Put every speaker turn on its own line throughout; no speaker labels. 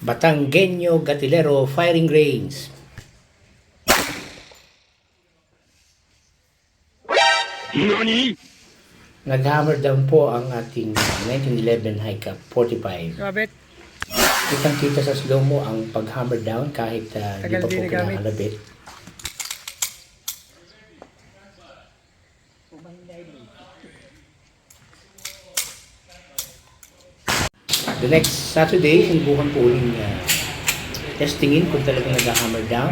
Batanggenyo Gatilero Firing Range.
NANI?!
Nag-hammer down po ang ating 1911 High Cap 45.
Kabit.
Kitang-kita sa slow-mo ang pag-hammer down kahit di
Tagal
pa po
din nagamit.
kinakalabit. The next Saturday, subukan po uling testingin kung talagang nag-hammer down.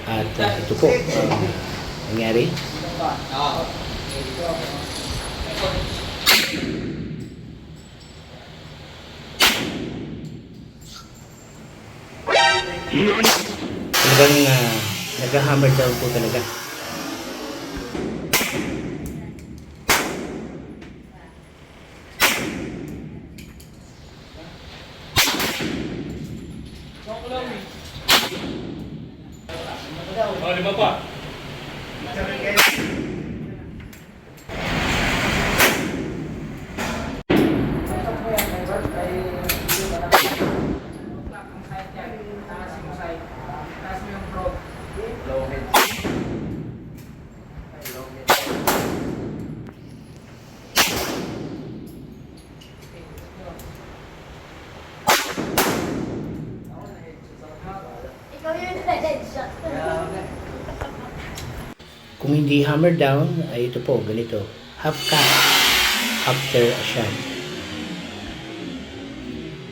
At ito po ang nangyari.
NANI?!
Talagang nag-hammer down po talaga.
Oh, lima pa.
Ikaw yung headshot.
Kung hindi hammer down, ay ito po, ganito. Half cut after a shot.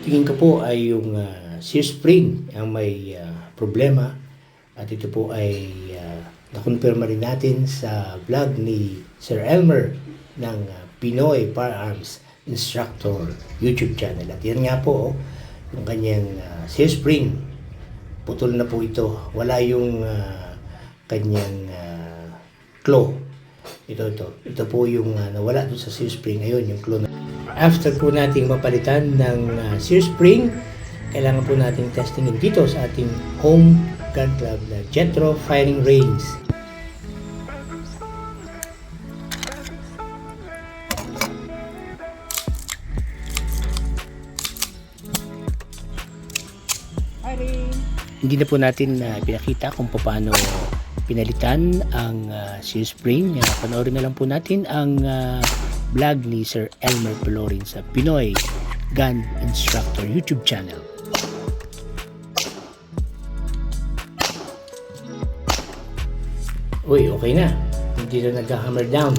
Tingin ko po ay yung sear spring ang may problema. At ito po ay nakonfirma rin natin sa vlog ni Sir Elmer ng Pinoy Firearms Instructor YouTube channel. At yan nga po, yung kanyang sear spring. Putol na po ito. Wala yung kanyang claw. Ito po yung nawala doon sa sear spring. Ayun, yung claw. After po nating mapalitan ng sear spring, kailangan po nating testingin dito sa ating home gun club na Jetro Firing Range. Hindi na po natin pinakita kung paano pinalitan ang sear spring. Panoorin na lang po natin ang vlog ni Sir Elmer Pelorin sa Pinoy Gun Instructor YouTube channel. Uy, okay na. Hindi na nag-hammer down.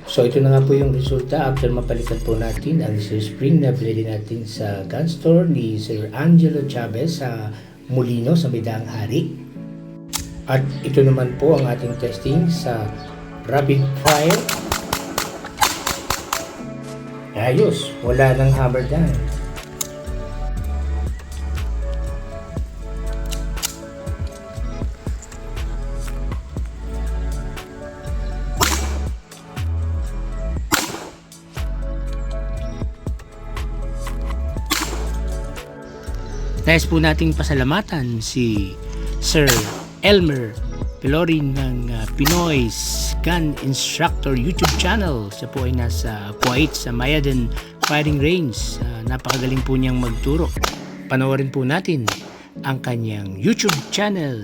So ito na nga po yung resulta after mapalitan po natin ang sear spring na binili natin sa gun store ni Sir Angelo Chavez sa Molino sa Midaang Hari. At ito naman po ang ating testing sa rapid fire. Ayos, wala nang hammer down. Nais po nating pasalamatan si Sir Elmer Pelorin ng Pinoy Gun Instructor YouTube channel. Siya po ay nasa Kuwait sa Mayadan Firing Range. Napakagaling po niyang magturo. Panoorin po natin ang kanyang YouTube channel,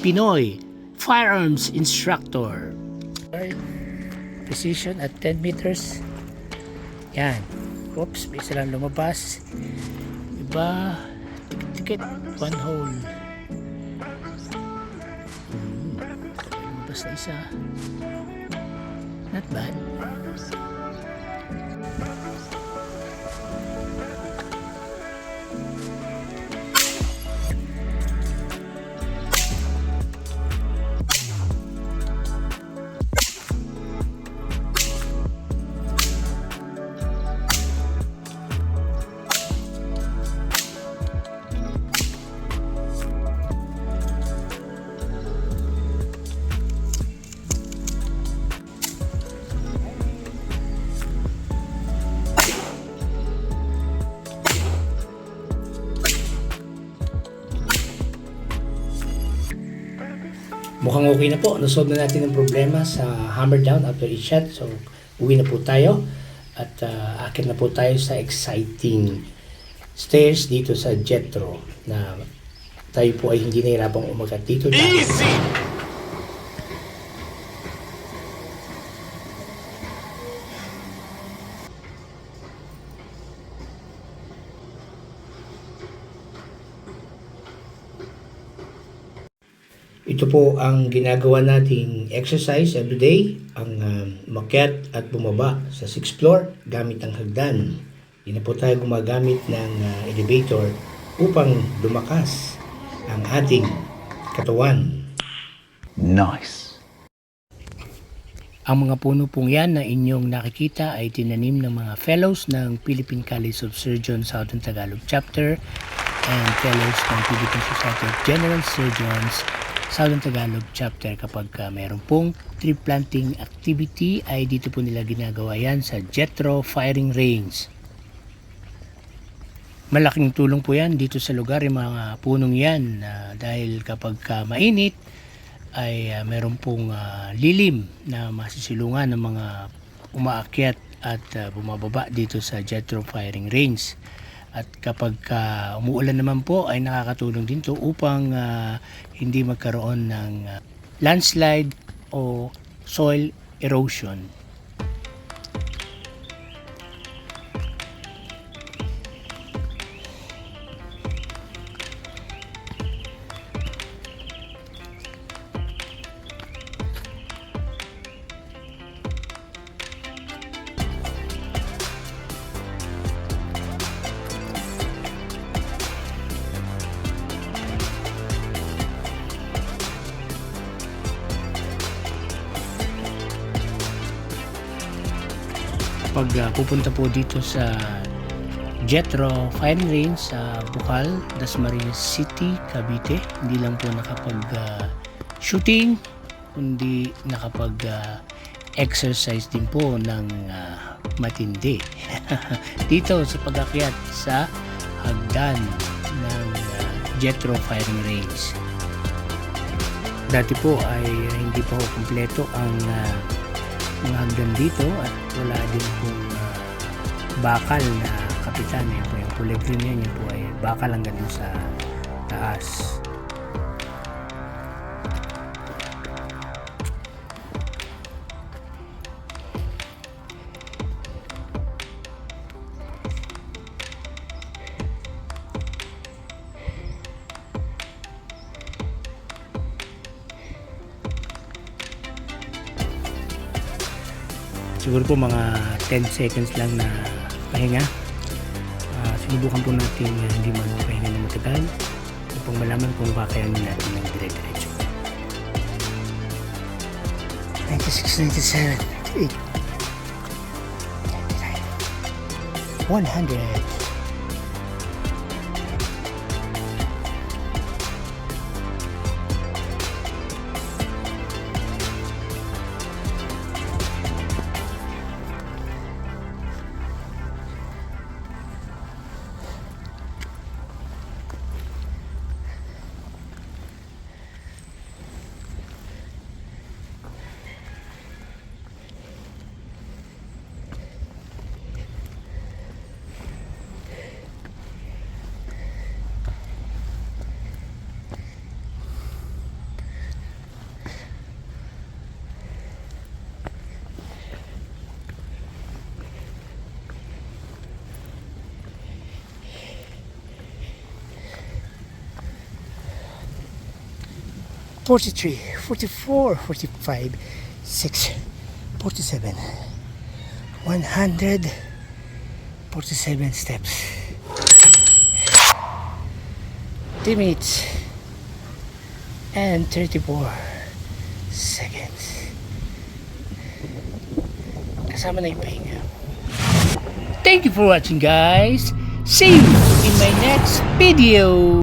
Pinoy Firearms Instructor. Precision at 10 meters. Yan. Oops, may isa lang lumabas. Iba, tikit, one hole. Lumabas na isa. Not bad. Mukhang okay na po. Nasolve na natin ang problema sa hammer down after each shot. So, uwi na po tayo. At akit na po tayo sa exciting stairs dito sa Jetro na tayo po ay hindi nahirapang umagat dito.
Easy!
Ito po ang ginagawa nating exercise everyday, ang makyat at bumaba sa 6th floor gamit ang hagdan. Hindi na po tayo gumagamit ng elevator upang lumakas ang ating katawan.
Nice.
Ang mga puno pong yan na inyong nakikita ay tinanim ng mga fellows ng Philippine College of Surgeons Southern Tagalog Chapter and fellows ng Philippine Society of General Surgeons Southern Tagalog Chapter. Kapag meron pong tree planting activity ay dito po nila ginagawa yan sa Jetro Firing Range. Malaking tulong po yan dito sa lugar yung mga punong yan dahil kapag mainit ay meron pong lilim na masisilungan ng mga umaakyat at bumababa dito sa Jetro Firing Range. At kapag umuulan naman po ay nakakatulong din to upang hindi magkaroon ng landslide o soil erosion. Pag pupunta po dito sa Jetro Firing Range sa Bukal, Dasmariñas City, Cavite, hindi lang po nakapag shooting kundi nakapag exercise din po ng matindi dito sa pag-akyat sa hagdan ng Jetro Firing Range. Dati po ay hindi pa po kumpleto ang mga hagdan dito at wala din pong bakal na kapitan. Yan po yung kulay green yan, yun po ay bakal ang ganun sa taas. Siguro po mga 10 seconds lang na pahinga. Sinubukan po natin hindi magpahinga na matagal upang malaman kung kakayanin natin ng dire-diretso. 96, 97, 98, 100. $43, $44, $45, $6, $47, 147 steps. 3 minutes and 34 seconds. Kasama na yung pahinga. Thank you for watching, guys. See you in my next video.